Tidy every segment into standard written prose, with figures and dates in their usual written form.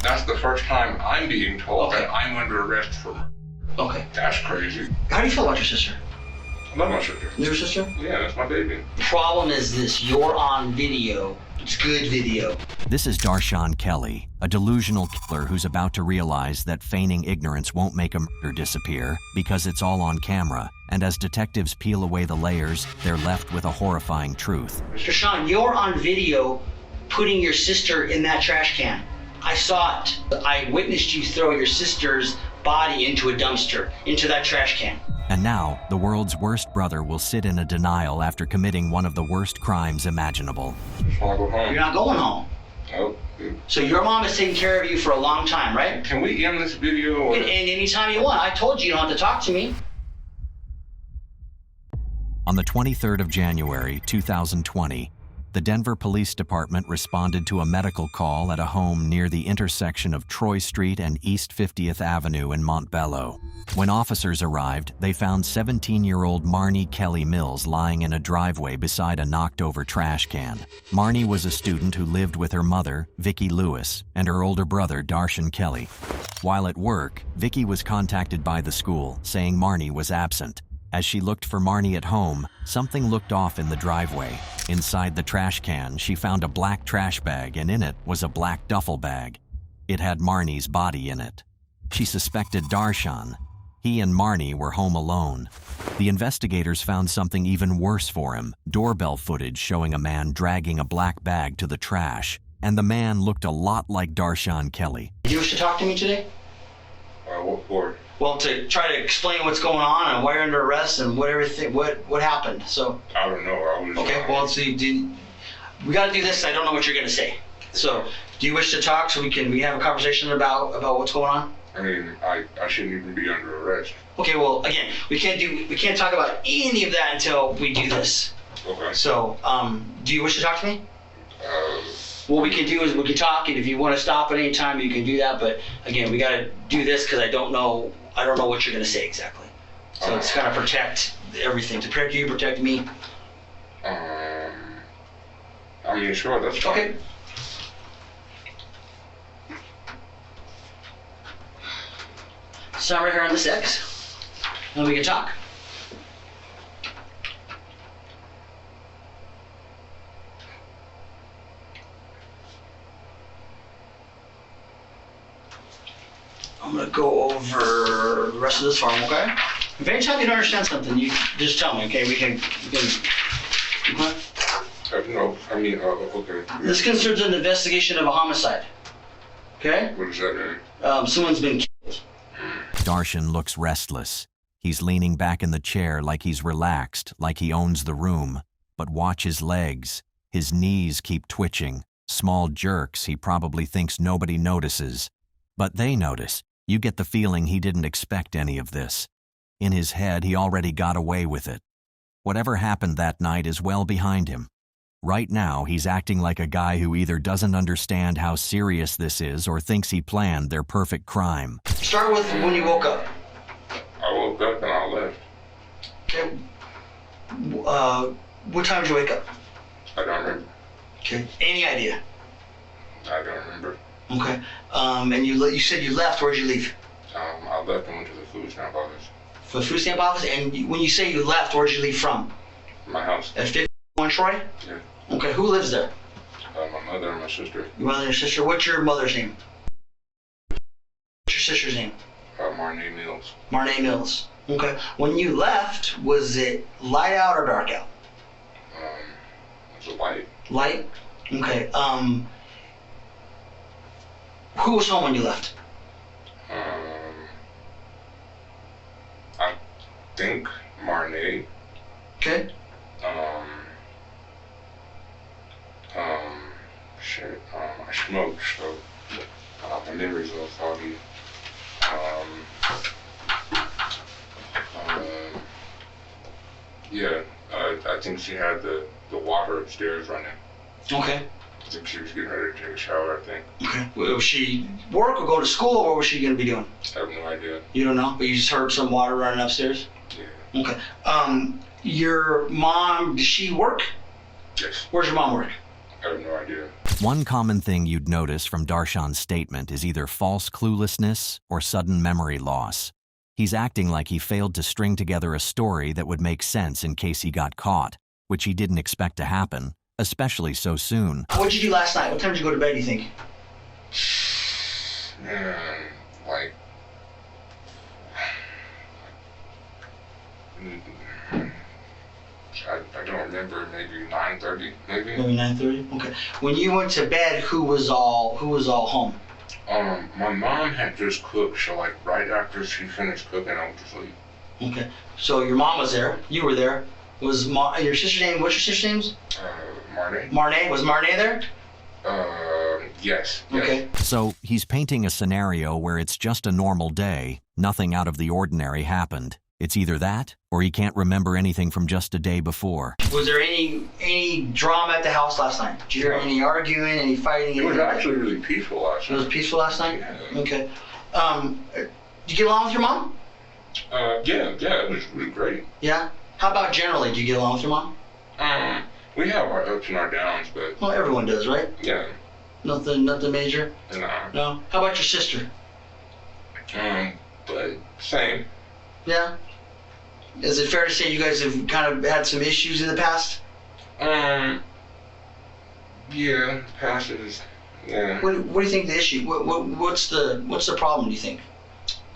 That's the first time I'm being told Okay. that I'm under arrest for murder. Okay. That's crazy. How do you feel about your sister? I love my sister. Your sister? Yeah, that's my baby. The problem is this, you're on video. It's good video. This is Daron Kelly, a delusional killer who's about to realize that feigning ignorance won't make a murder disappear because it's all on camera, and as detectives peel away the layers, they're left with a horrifying truth. Daron, you're on video putting your sister in that trash can. I saw it. I witnessed you throw your sister's body into a dumpster, into that trash can. And now, the world's worst brother will sit in a denial after committing one of the worst crimes imaginable. Just want to go home. You're not going home. Oh. So your mom has taken care of you for a long time, right? Can we end this video? Or... And anytime you want. I told you you don't have to talk to me. On the 23rd of January, 2020, the Denver Police Department responded to a medical call at a home near the intersection of Troy Street and East 50th Avenue in Montbello. When officers arrived, they found 17-year-old Marnie Kelly Mills lying in a driveway beside a knocked-over trash can. Marnie was a student who lived with her mother, Vicki Lewis, and her older brother, Daron Kelly. While at work, Vicki was contacted by the school, saying Marnie was absent. As she looked for Marnie at home, something looked off in the driveway. Inside the trash can, she found a black trash bag, and in it was a black duffel bag. It had Marnie's body in it. She suspected Daron. He and Marnie were home alone. The investigators found something even worse for him, doorbell footage showing a man dragging a black bag to the trash. And the man looked a lot like Daron Kelly. Did you wish to talk to me today? What for? Well, to try to explain what's going on and why you're under arrest and what happened. So. I don't know. I was. Okay. Well, see, we got to do this. I don't know what you're gonna say. So, do you wish to talk so we have a conversation about what's going on? I mean, I shouldn't even be under arrest. Okay. Well, again, we can't talk about any of that until we do this. Okay. So, do you wish to talk to me? What we can do is we can talk, and if you want to stop at any time, you can do that. But again, we got to do this because I don't know what you're going to say exactly. So it's kind of protect everything, to protect you, protect me. I mean, sure, that's fine. Okay. Sign right here on this X, and we can talk. I'm gonna go over the rest of this form, okay? If anytime you don't understand something, you just tell me, okay? We can okay? No, I mean, okay. This concerns an investigation of a homicide, okay? What does that mean? Someone's been killed. Daron looks restless. He's leaning back in the chair like he's relaxed, like he owns the room. But watch his legs. His knees keep twitching. Small jerks he probably thinks nobody notices. But they notice. You get the feeling he didn't expect any of this. In his head, he already got away with it. Whatever happened that night is well behind him. Right now, he's acting like a guy who either doesn't understand how serious this is or thinks he planned their perfect crime. Start with when you woke up. I woke up and I left. Okay. What time did you wake up? I don't remember. Okay. Any idea? I don't remember. Okay. And you said you left. Where'd you leave? I left and went to the food stamp office. For the food stamp office? And when you say you left, where'd you leave from? My house. At 51 Troy? Yeah. Okay. Who lives there? My mother and my sister. Your mother and your sister. What's your mother's name? What's your sister's name? Marnie Mills. Marnie Mills. Okay. When you left, was it light out or dark out? It was a light. Light? Okay. Who was home when you left? I think Marnie. Okay. I smoked, so my memory's a little foggy. Yeah, I think she had the water upstairs running. Okay. I think she was getting ready to take a shower, I think. Okay. Was she work or go to school, or what was she going to be doing? I have no idea. You don't know? But you just heard some water running upstairs? Yeah. Okay. Your mom, does she work? Yes. Where's your mom work? I have no idea. One common thing you'd notice from Darshan's statement is either false cluelessness or sudden memory loss. He's acting like he failed to string together a story that would make sense in case he got caught, which he didn't expect to happen, especially so soon. What did you do last night? What time did you go to bed, do you think? Man, like... I don't remember, maybe 9:30, maybe? Maybe 9:30? Okay. When you went to bed, who was all home? My mom had just cooked, so like right after she finished cooking, I went to sleep. Okay. So your mom was there, you were there. Was your sister's name, what's your sister's name? Marnie. Marnie? Was Marnie there? Yes. Okay. So he's painting a scenario where it's just a normal day, nothing out of the ordinary happened. It's either that, or he can't remember anything from just a day before. Was there any drama at the house last night? Did you hear any arguing, any fighting? It was actually really peaceful last night. It was peaceful last night? Yeah. Okay. Did you get along with your mom? Yeah, it was great. Yeah? How about generally, do you get along with your mom? We have our ups and our downs, but... Well, everyone does, right? Yeah. Nothing major? No? How about your sister? But same. Yeah? Is it fair to say you guys have kind of had some issues in the past? Yeah, past is, yeah. What do you think the issue? What's the problem? Do you think?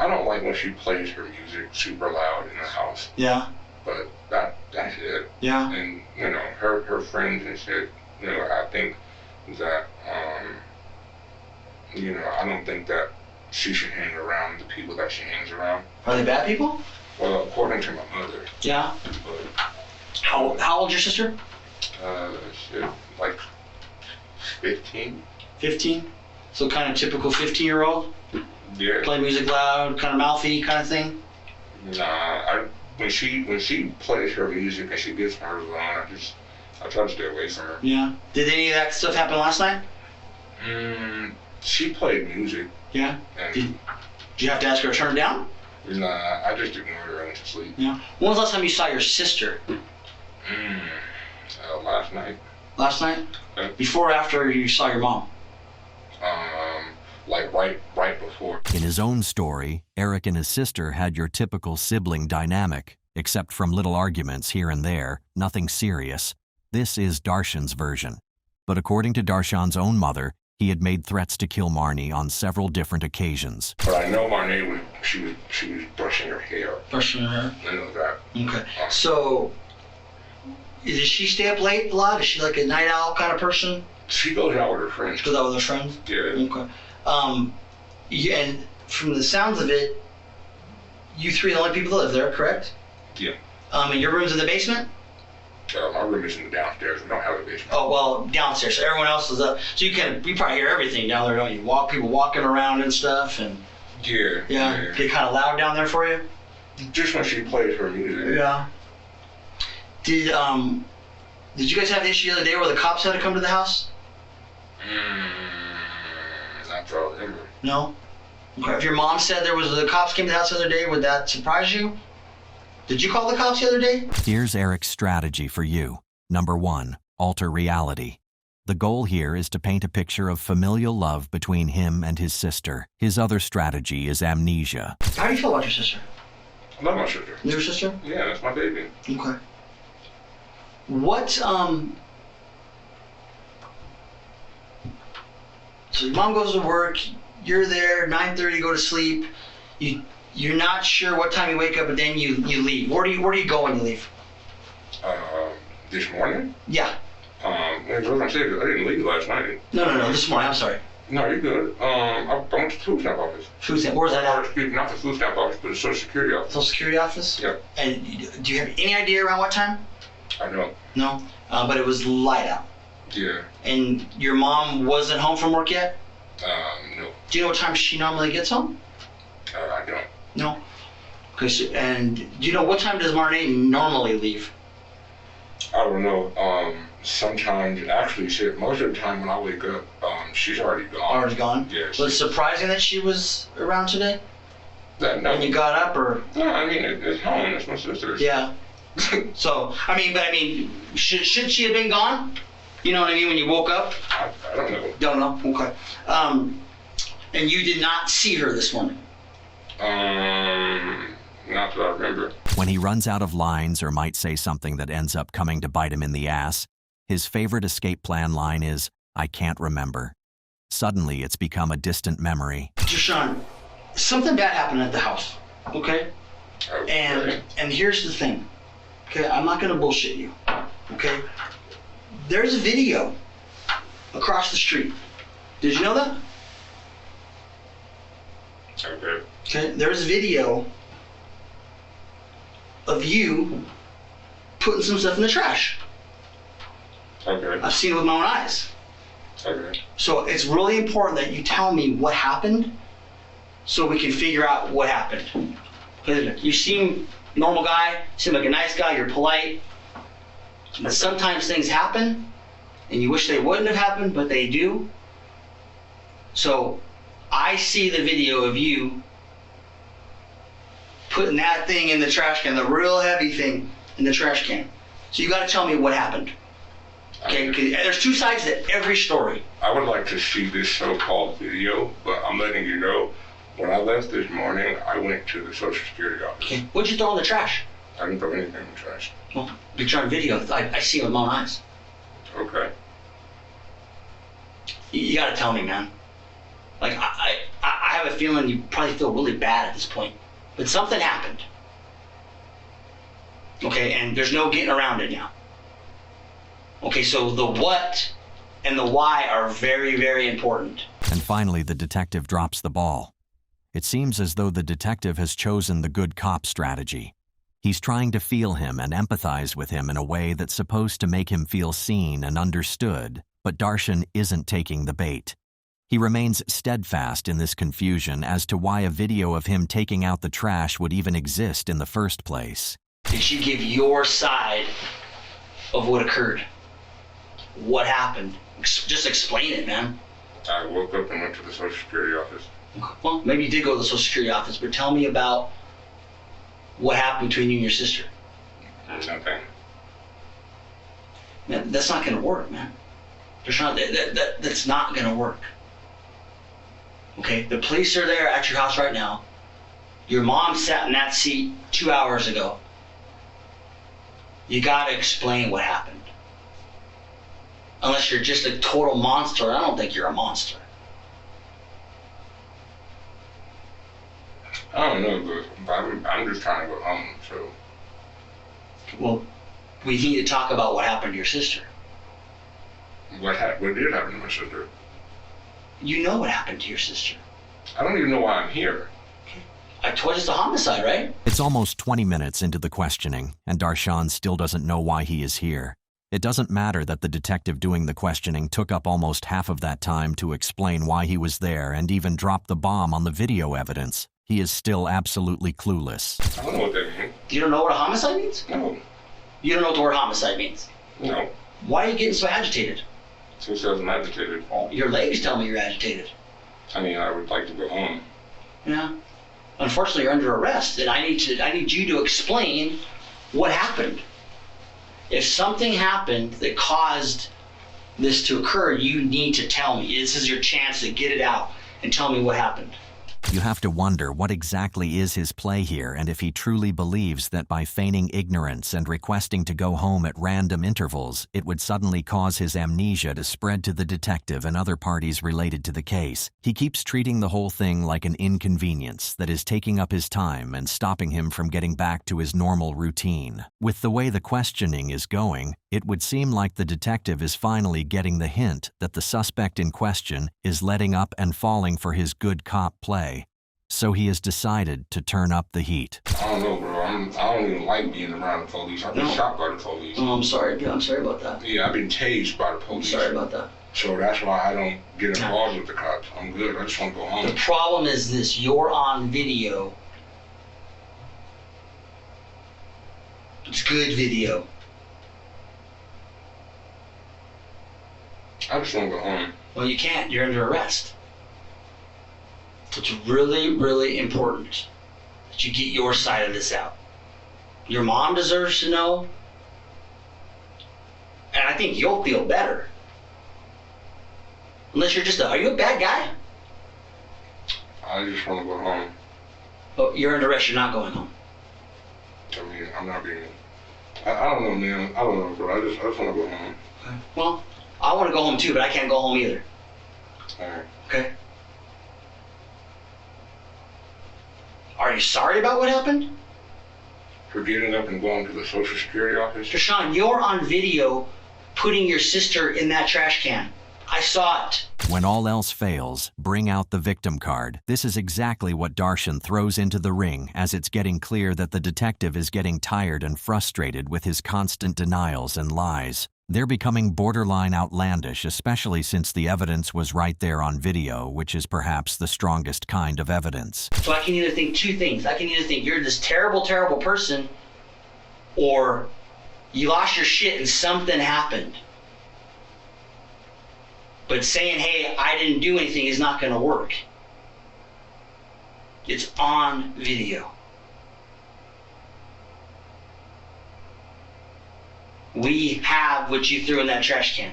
I don't like when she plays her music super loud in the house. Yeah. But that's it. Yeah. And her friends and shit. I think that I don't think that she should hang around the people that she hangs around. Are they bad people? Well, according to my mother. Yeah. But, how old's your sister? Shit, like 15. 15. So kind of typical 15-year-old. Yeah. Play music loud, kind of mouthy, kind of thing. Nah, when she plays her music and she gets on her zone, I try to stay away from her. Yeah. Did any of that stuff happen last night? She played music. Yeah. And Did you have to ask her to turn it down? Nah, I just ignored her and went to sleep. Yeah. When was the last time you saw your sister? Last night. Last night? Yeah. Before or after you saw your mom? Like right before. In his own story, Eric and his sister had your typical sibling dynamic, except from little arguments here and there, nothing serious. This is Darshan's version. But according to Darshan's own mother, he had made threats to kill Marnie on several different occasions. But I know Marnie she was brushing her hair. Brushing her hair? I know that. Okay. So, does she stay up late a lot? Is she like a night owl kind of person? She goes out with her friends. She goes out with her friends? Yeah. Okay. Yeah, and from the sounds of it, you three are the only people that live there, correct? Yeah. And your room's in the basement? My room is in the downstairs. We don't have a basement. Oh, well, downstairs. So everyone else is up. So you probably hear everything down there, don't you? People walking around and stuff, and Yeah. Get kind of loud down there for you. Just when she plays her music. Yeah. Did you guys have the issue the other day where the cops had to come to the house? Not that I remember. No. Okay. If your mom said the cops came to the house the other day, would that surprise you? Did you call the cops the other day? Here's Eric's strategy for you. Number 1, alter reality. The goal here is to paint a picture of familial love between him and his sister. His other strategy is amnesia. How do you feel about your sister? I love my sister. Your sister? Yeah, that's my baby. Okay. What, so your mom goes to work, you're there, 9:30, go to sleep, you're not sure what time you wake up, but then you leave. Where do you go when you leave? This morning? Yeah. I didn't leave last night. No, this morning, I'm sorry. No, you're good. I went to the food stamp office. Food stamp, where's that at? Excuse me, not the food stamp office, but the Social Security office. Social Security office? Yeah. And do you have any idea around what time? I don't. No? But it was light out. Yeah. And your mom wasn't home from work yet? No. Do you know what time she normally gets home? I don't. No? Okay, and do you know what time does Marnie normally leave? I don't know. Sometimes, actually, shit, most of the time when I wake up, she's already gone. Already gone? Yeah. Was it surprising that she was around today? No. When you got up, or? No, I mean, it's home. It's my sister's. Yeah. So, should she have been gone? You know what I mean? When you woke up? I don't know. Don't know? Okay. And you did not see her this morning? Not that I remember. When he runs out of lines or might say something that ends up coming to bite him in the ass, his favorite escape plan line is, "I can't remember." Suddenly, it's become a distant memory. Deshaun, something bad happened at the house, okay? Okay. And here's the thing, okay? I'm not gonna bullshit you, okay? There's a video across the street. Did you know that? Okay. Okay, there's video of you putting some stuff in the trash. Okay. I've seen it with my own eyes. Okay. So it's really important that you tell me what happened so we can figure out what happened. Because you seem normal guy, seem like a nice guy, you're polite. But sometimes things happen and you wish they wouldn't have happened, but they do. So I see the video of you putting that thing in the trash can, the real heavy thing in the trash can. So you got to tell me what happened. Okay, there's two sides to every story. I would like to see this so-called video, but I'm letting you know, when I left this morning, I went to the Social Security office. Okay, what'd you throw in the trash? I didn't throw anything in the trash. Well, you're on video. I see it with my own eyes. Okay. You got to tell me, man. Like, I have a feeling you probably feel really bad at this point. But something happened. Okay, and there's no getting around it now. Okay, so the what and the why are very, very important. And finally, the detective drops the ball. It seems as though the detective has chosen the good cop strategy. He's trying to feel him and empathize with him in a way that's supposed to make him feel seen and understood, but Darshan isn't taking the bait. He remains steadfast in this confusion as to why a video of him taking out the trash would even exist in the first place. Did you give your side of what occurred? What happened? Just explain it, man. I woke up and went to the Social Security office. Well, maybe you did go to the Social Security office, but tell me about what happened between you and your sister. Nothing. Man, that's not gonna work, man. That's not gonna work. Okay, the police are there at your house right now. Your mom sat in that seat 2 hours ago. You gotta explain what happened. Unless you're just a total monster. I don't think you're a monster. I don't know, but I'm just trying to go home, so. Well, we need to talk about what happened to your sister. What did happen to my sister? You know what happened to your sister. I don't even know why I'm here. I told you it's a homicide, right? It's almost 20 minutes into the questioning, and Darshan still doesn't know why he is here. It doesn't matter that the detective doing the questioning took up almost half of that time to explain why he was there and even dropped the bomb on the video evidence. He is still absolutely clueless. I don't know what that means. You don't know what a homicide means? No. You don't know what the word homicide means? No. Why are you getting so agitated? Since I was agitated. Your legs tell me you're agitated. I mean, I would like to go home. Yeah. Unfortunately, you're under arrest, and I need you to explain what happened. If something happened that caused this to occur, you need to tell me. This is your chance to get it out and tell me what happened. You have to wonder what exactly is his play here and if he truly believes that by feigning ignorance and requesting to go home at random intervals, it would suddenly cause his amnesia to spread to the detective and other parties related to the case. He keeps treating the whole thing like an inconvenience that is taking up his time and stopping him from getting back to his normal routine. With the way the questioning is going, it would seem like the detective is finally getting the hint that the suspect in question is letting up and falling for his good cop play. So he has decided to turn up the heat. I don't know, bro. I don't even like being around the police. I've been shot by the police. Oh, I'm sorry. I'm sorry about that. Yeah, I've been tased by the police. I'm sorry about that. So that's why I don't get involved with the cops. I'm good. I just want to go home. The problem is this. You're on video. It's good video. I just want to go home. Well, you can't. You're under arrest. It's really, really important that you get your side of this out. Your mom deserves to know. And I think you'll feel better. Unless you're just are you a bad guy? I just want to go home. Oh, you're under arrest, you're not going home. I mean, I'm not being... I don't know, man. I don't know, bro. I just want to go home. Okay. Well, I want to go home too, but I can't go home either. Alright. Okay? Are you sorry about what happened? For getting up and going to the Social Security office? Daron, you're on video putting your sister in that trash can. I saw it. When all else fails, bring out the victim card. This is exactly what Daron throws into the ring as it's getting clear that the detective is getting tired and frustrated with his constant denials and lies. They're becoming borderline outlandish, especially since the evidence was right there on video, which is perhaps the strongest kind of evidence. So I can either think two things. I can either think you're this terrible, terrible person, or you lost your shit and something happened. But saying, hey, I didn't do anything is not going to work. It's on video. We have what you threw in that trash can.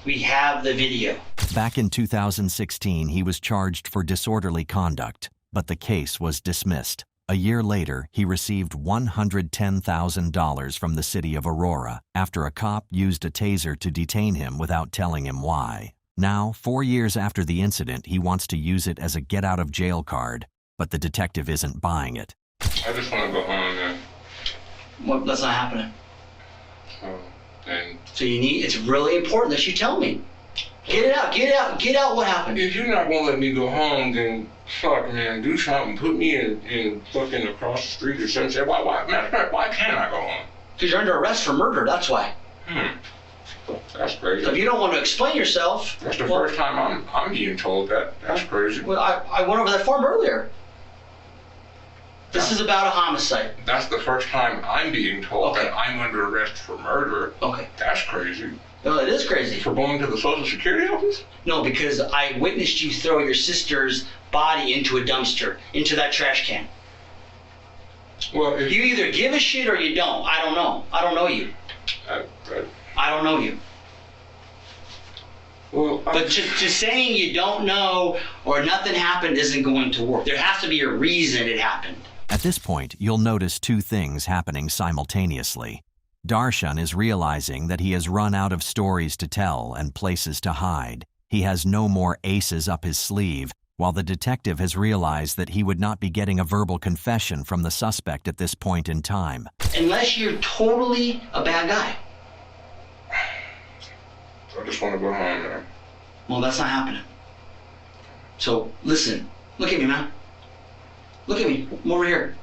We have the video. Back in 2016, he was charged for disorderly conduct, but the case was dismissed. A year later, he received $110,000 from the city of Aurora after a cop used a taser to detain him without telling him why. Now, 4 years after the incident, he wants to use it as a get-out-of-jail card, but the detective isn't buying it. I just want to go home, man. Well, that's not happening. And So it's really important that you tell me. Get it out, get out what happened. if you're not going to let me go home, then fuck, man, do something. Put me in fucking across the street or something. Matter of fact, why can't I go home? Because you're under arrest for murder, that's why. That's crazy. So if you don't want to explain yourself... That's the first time I'm being told that. That's crazy. Well, I went over that form earlier. This is about a homicide. That's the first time I'm being told Okay. that I'm under arrest for murder. Okay. That's crazy. No, it is crazy. For going to the Social Security office? No, because I witnessed you throw your sister's body into a dumpster, into that trash can. Well, if You either give a shit or you don't. I don't know. I don't know you. I don't know you. Well, But just saying you don't know or nothing happened isn't going to work. There has to be a reason it happened. At this point, you'll notice two things happening simultaneously. Daron is realizing that he has run out of stories to tell and places to hide. He has no more aces up his sleeve, while the detective has realized that he would not be getting a verbal confession from the suspect at this point in time. Unless you're totally a bad guy. I just want to go home, man. Well, that's not happening. So, listen. Look at me, man. Look at me. I'm over here.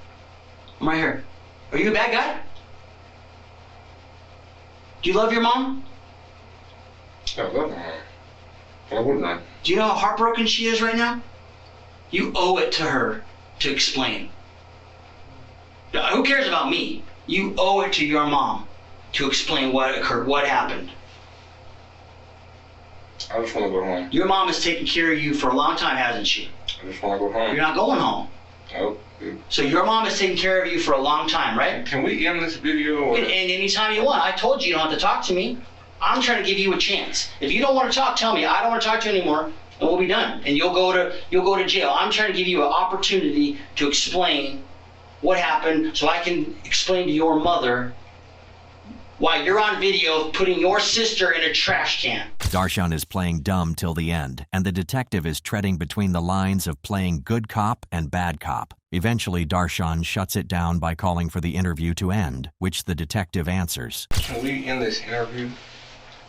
I'm right here. Are you a bad guy? Do you love your mom? I love my mom. Why wouldn't I? Do you know how heartbroken she is right now? You owe it to her to explain. Who cares about me? You owe it to your mom to explain what occurred, what happened. I just want to go home. Your mom has taken care of you for a long time, hasn't she? I just want to go home. You're not going home. Oh, So your mom has taken care of you for a long time, right? can we end this video? Or... And anytime you want. I told you don't have to talk to me. I'm trying to give you a chance. If you don't want to talk, tell me. I don't want to talk to you anymore, and we'll be done. And you'll go to jail. I'm trying to give you an opportunity to explain what happened, so I can explain to your mother why you're on video putting your sister in a trash can. Daron is playing dumb till the end, and the detective is treading between the lines of playing good cop and bad cop. Eventually, Daron shuts it down by calling for the interview to end, which the detective answers. Can we end this interview?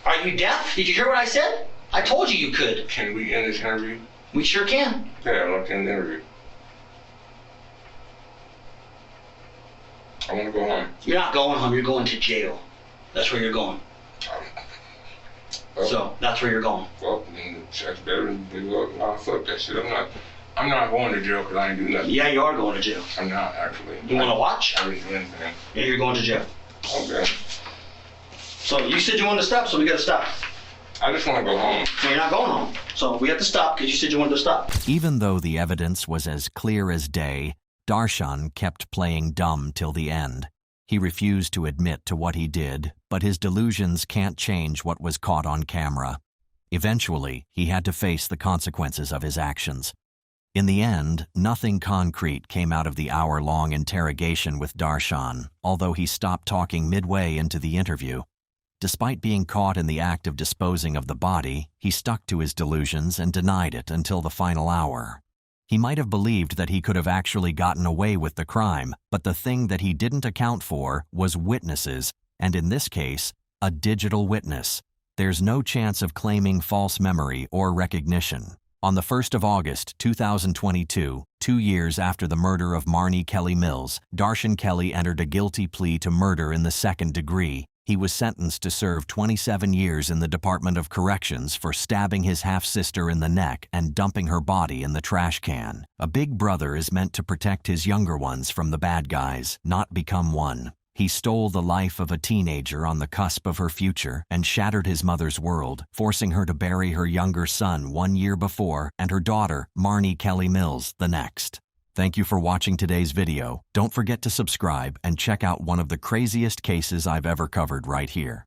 Are you deaf? Did you hear what I said? I told you you could. Can we end this interview? We sure can. Yeah, I'd like to end the interview. I want to go home. You're not going home. You're going to jail. That's where you're going. Well, So that's where you're going. well, then that's better than well, nah, fuck that shit. I'm not going to jail because I ain't do nothing. Yeah, you are going to jail. I'm not actually. You want to watch? I didn't do anything. Yeah, you're going to jail. Okay. So you said you wanted to stop, so we got to stop. I just want to go home. No, you're not going home. So we have to stop because you said you wanted to stop. Even though the evidence was as clear as day, Daron kept playing dumb till the end. He refused to admit to what he did, but his delusions can't change what was caught on camera. Eventually, he had to face the consequences of his actions. In the end, nothing concrete came out of the hour-long interrogation with Daron, although he stopped talking midway into the interview. Despite being caught in the act of disposing of the body, he stuck to his delusions and denied it until the final hour. He might have believed that he could have actually gotten away with the crime, but the thing that he didn't account for was witnesses, and in this case, a digital witness. There's no chance of claiming false memory or recognition. On the 1st of August, 2022, 2 years after the murder of Marnie Kelly Mills, Daron Kelly entered a guilty plea to murder in the second degree. He was sentenced to serve 27 years in the Department of Corrections for stabbing his half-sister in the neck and dumping her body in the trash can. A big brother is meant to protect his younger ones from the bad guys, not become one. He stole the life of a teenager on the cusp of her future and shattered his mother's world, forcing her to bury her younger son 1 year before and her daughter, Marnie Kelly Mills, the next. Thank you for watching today's video. Don't forget to subscribe and check out one of the craziest cases I've ever covered right here.